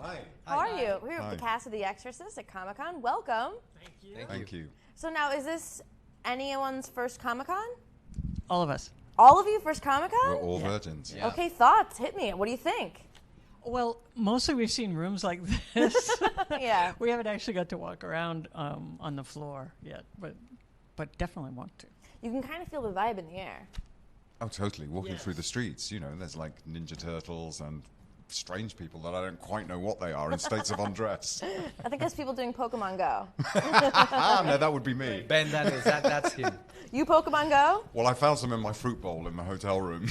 Hi. How are you? We're here Hi. with the cast of The Exorcist at Comic-Con. Welcome. Thank you. Thank you. So now, is this anyone's first Comic-Con? All of us. All of you first Comic-Con? We're all virgins. Yeah. Okay, thoughts. Hit me. What do you think? Well, mostly we've seen rooms like this. Yeah. We haven't actually got to walk around on the floor yet, but definitely want to. You can kind of feel the vibe in the air. Oh, totally. Walking Yes. through the streets, you know, there's like Ninja Turtles and strange people that I don't quite know what they are in states of undress. I think there's people doing Pokemon Go. No, that would be me. Ben, that's him. You Pokemon Go? Well, I found some in my fruit bowl in the hotel room.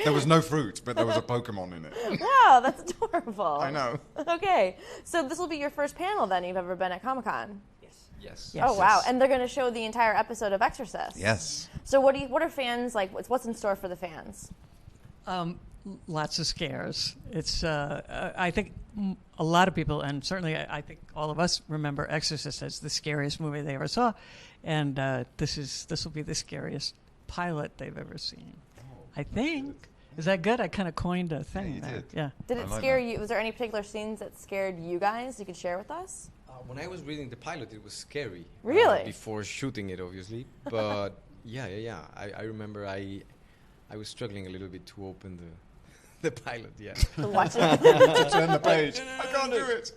There was no fruit, but there was a Pokemon in it. Wow, that's adorable. I know. Okay, so this will be your first panel then you've ever been at Comic-Con. Yes. Yes. Oh wow, and they're going to show the entire episode of Exorcist. Yes. So what are fans like? What's in store for the fans? Lots of scares. It's I think a lot of people, and certainly I think all of us remember Exorcist as the scariest movie they ever saw, and this will be the scariest pilot they've ever seen. I think. Is that good? I kind of coined a thing. you there. did. Yeah. Did I it like scare that. you? Was there any particular scenes that scared you guys you could share with us? When I was reading the pilot, it was scary. Really? Before shooting it, obviously. But yeah. I remember I was struggling a little bit to open the pilot. Yeah. To watch it? To turn the page. I can't do it.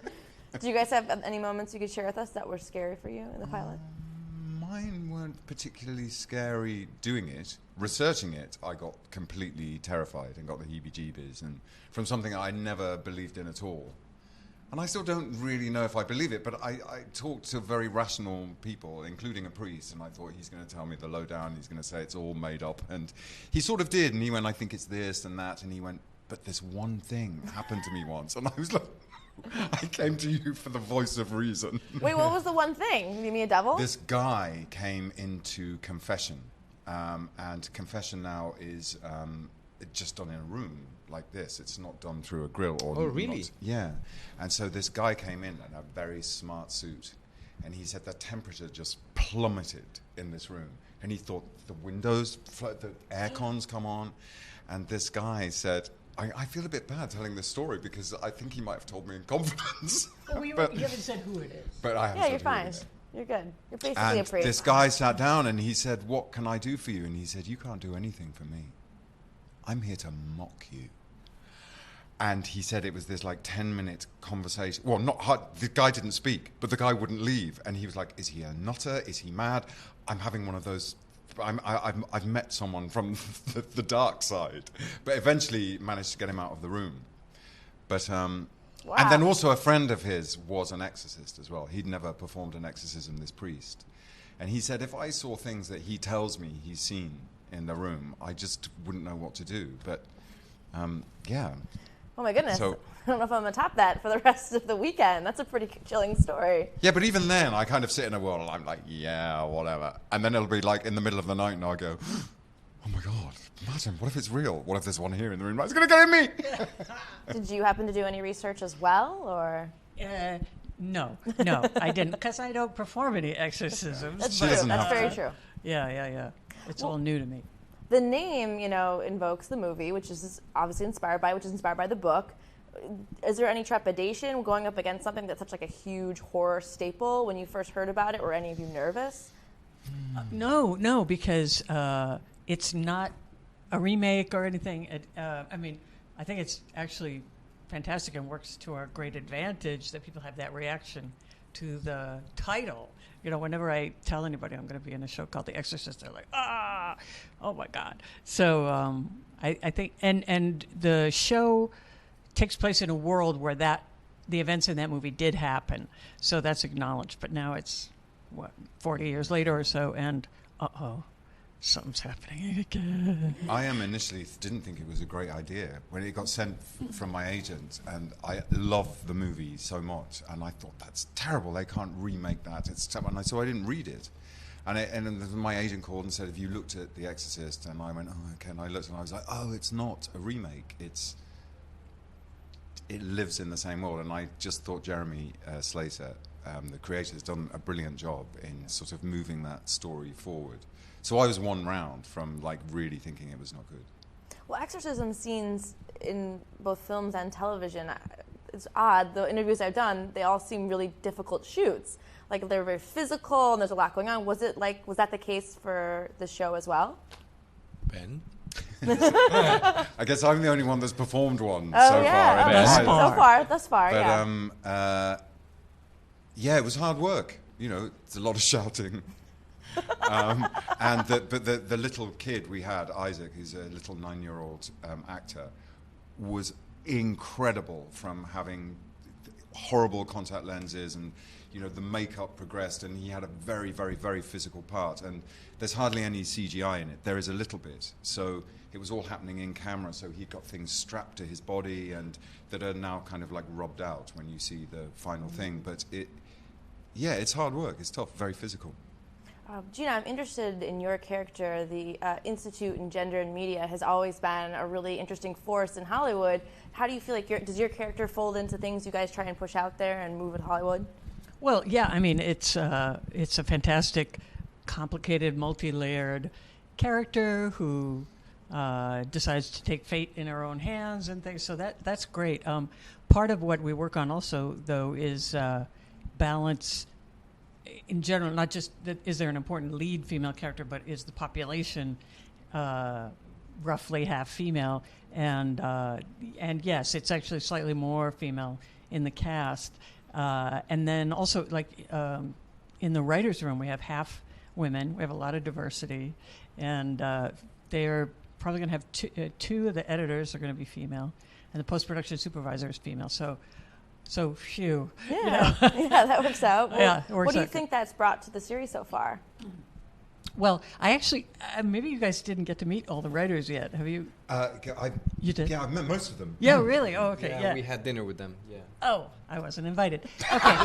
Do you guys have any moments you could share with us that were scary for you in the pilot? Mine weren't particularly scary doing it. Researching it, I got completely terrified and got the heebie-jeebies, and from something I never believed in at all. And I still don't really know if I believe it, but I talked to very rational people, including a priest, and I thought he's going to tell me the lowdown, he's going to say it's all made up. And he sort of did, and he went, I think it's this and that, and he went, but this one thing happened to me once. And I was like, I came to you for the voice of reason. Wait, what was the one thing? You mean a devil? This guy came into confession, and confession now is just done in a room like this. It's not done through a grill. Oh, really? Yeah. And so this guy came in a very smart suit, and he said the temperature just plummeted in this room, and he thought the windows, the air cons come on, and this guy said, I feel a bit bad telling this story because I think he might have told me in confidence. Well, you haven't said who it is. But I haven't yeah, said you're who fine. it is. You're good. You're basically And a priest. this guy sat down and he said, what can I do for you? And he said, you can't do anything for me. I'm here to mock you. And he said it was this like 10-minute conversation. Well, not hard. The guy didn't speak, but the guy wouldn't leave. And he was like, is he a nutter? Is he mad? I'm having one of those. I've met someone from the dark side. But eventually managed to get him out of the room. But Wow. and then also a friend of his was an exorcist as well. He'd never performed an exorcism, this priest. And he said, if I saw things that he tells me he's seen in the room, I just wouldn't know what to do. But, yeah. Oh my goodness. So- I don't know if I'm going to top that for the rest of the weekend. That's a pretty chilling story. Yeah, but even then, I kind of sit in a world and I'm like, yeah, whatever. And then it'll be like in the middle of the night and I'll go, oh my God, imagine, what if it's real? What if there's one here in the room? It's going to get in me! Did you happen to do any research as well, or? No, I didn't, because I don't perform any exorcisms. That's She true. doesn't That's have very to. true. Yeah. It's all new to me. The name, invokes the movie, which is obviously inspired by the book. Is there any trepidation going up against something that's such like a huge horror staple when you first heard about it? Were any of you nervous? No, because it's not a remake or anything. I think it's actually fantastic and works to our great advantage that people have that reaction to the title. Whenever I tell anybody I'm going to be in a show called The Exorcist, they're like, oh my God. So I think, and the show takes place in a world where the events in that movie did happen. So that's acknowledged. But now it's, 40 years later or so, and something's happening again. I initially didn't think it was a great idea when it got sent from my agent, and I love the movie so much, and I thought that's terrible. They can't remake that. It's terrible. And so I didn't read it, and then my agent called and said, "Have you looked at The Exorcist?" And I went, "Oh, okay." And I looked, and I was like, "Oh, it's not a remake. It lives in the same world." And I just thought Jeremy Slater, the creator, has done a brilliant job in sort of moving that story forward. So I was one round from like really thinking it was not good. Well, exorcism scenes in both films and television, it's odd. The interviews I've done, they all seem really difficult shoots. Like they're very physical and there's a lot going on. Was that the case for the show as well? Ben? I guess I'm the only one that's performed one so far. Thus far, But yeah. yeah, it was hard work. You know, it's a lot of shouting. And the little kid we had, Isaac, who's a little 9-year-old actor, was incredible from having horrible contact lenses and, you know, the makeup progressed and he had a very, very, very physical part. And there's hardly any CGI in it. There is a little bit. So it was all happening in camera. So he got things strapped to his body and that are now kind of like rubbed out when you see the final thing. But it's hard work. It's tough, very physical. Gina, I'm interested in your character. The Institute in Gender and Media has always been a really interesting force in Hollywood. How do you feel like does your character fold into things you guys try and push out there and move in Hollywood? Well, yeah, I mean, it's a fantastic, complicated, multi-layered character who decides to take fate in her own hands and things. So that's great. Part of what we work on also, though, is balance in general. Not just is there an important lead female character, but is the population roughly half female? And yes, it's actually slightly more female in the cast. And then also, like in the writers' room, we have half women. We have a lot of diversity, and they're probably going to have two of the editors are going to be female, and the post-production supervisor is female. So phew. Yeah, you know? yeah, that works out. Well, Yeah, it works what do you out think that's brought to the series so far? Well, I actually maybe you guys didn't get to meet all the writers yet. Have you? You did? Yeah, I've met most of them. Yeah, really? Oh, okay. Yeah, we had dinner with them. Yeah. Oh, I wasn't invited. Okay.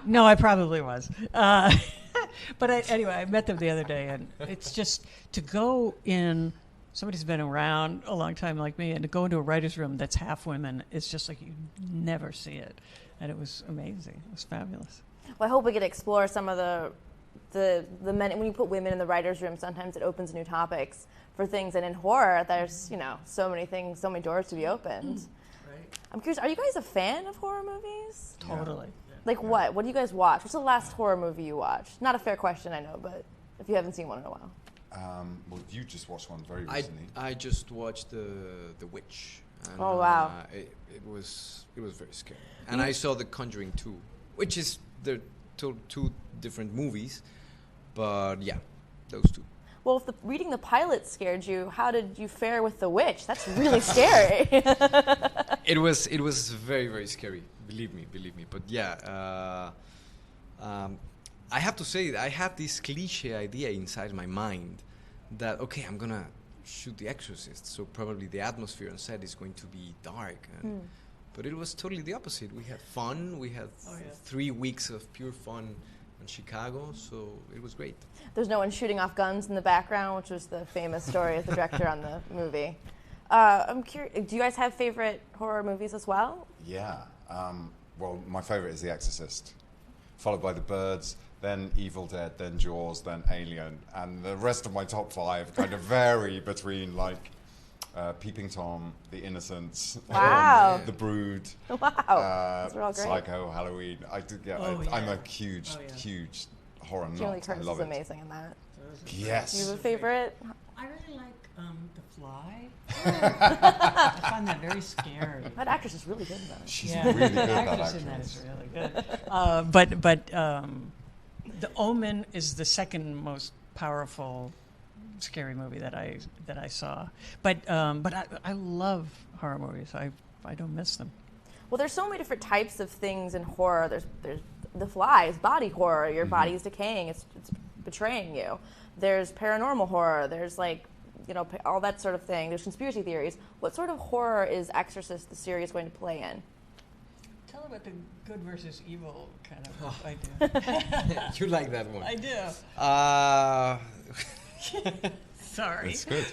No, I probably was. But anyway, I met them the other day, and it's just to go in. Somebody's been around a long time like me, and to go into a writer's room that's half women, it's just like you never see it. And it was amazing. It was fabulous. Well, I hope we get to explore some of the men. When you put women in the writers' room, sometimes it opens new topics for things. And in horror, there's so many things, so many doors to be opened. Right. I'm curious, are you guys a fan of horror movies? Totally. Like what? What do you guys watch? What's the last horror movie you watched? Not a fair question, I know, but if you haven't seen one in a while. Well, you just watched one very recently. I just watched the Witch. And, oh wow! It was very scary. And I saw The Conjuring 2, which is they're two different movies, but yeah, those two. Well, if reading the pilot scared you, how did you fare with The Witch? That's really scary. It was very, very scary. Believe me. But yeah, I have to say I had this cliche idea inside my mind that okay, I'm gonna shoot The Exorcist, so probably the atmosphere on set is going to be dark. But it was totally the opposite. We had fun. We had 3 weeks of pure fun in Chicago, so it was great. There's no one shooting off guns in the background, which was the famous story of the director on the movie. I'm curious, do you guys have favorite horror movies as well? Yeah. Well, my favorite is The Exorcist, followed by The Birds, then Evil Dead, then Jaws, then Alien, and the rest of my top 5 kind of vary between like Peeping Tom, The Innocents, wow. The Brood, wow. Those are all great. Psycho, Halloween. I'm a huge horror nut. Julie Curtis I love is it. amazing in that. Yes. Do you have a favorite? I really like The Fly. I find that very scary. That actress is really good in that. She's really good. The actress in that is really good. But The Omen is the second most powerful scary movie that I saw. But I love horror movies. I don't miss them. Well, there's so many different types of things in horror. There's The Fly, it's body horror. Your body is decaying. It's betraying you. There's paranormal horror. There's all that sort of thing. There's conspiracy theories. What sort of horror is Exorcist, the series, going to play in? Tell about the good versus evil kind of idea. You like that one? I do. Sorry. It's good.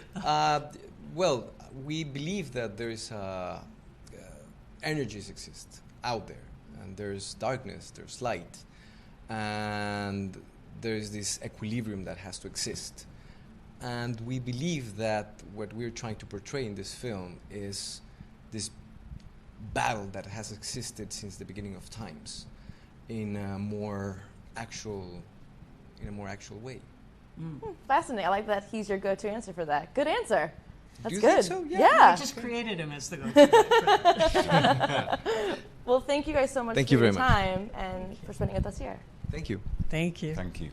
Well, we believe that there is energies exist out there, and there's darkness, there's light, and there's this equilibrium that has to exist. And we believe that what we're trying to portray in this film is this battle that has existed since the beginning of times in a more actual way. Fascinating. I like that he's your go-to answer for that. Good answer. That's You good. think so? Yeah. I just created him as the go-to. Well, thank you guys so much Thank for you your very much. time and for spending it with us here. Thank you. Thank you. Thank you.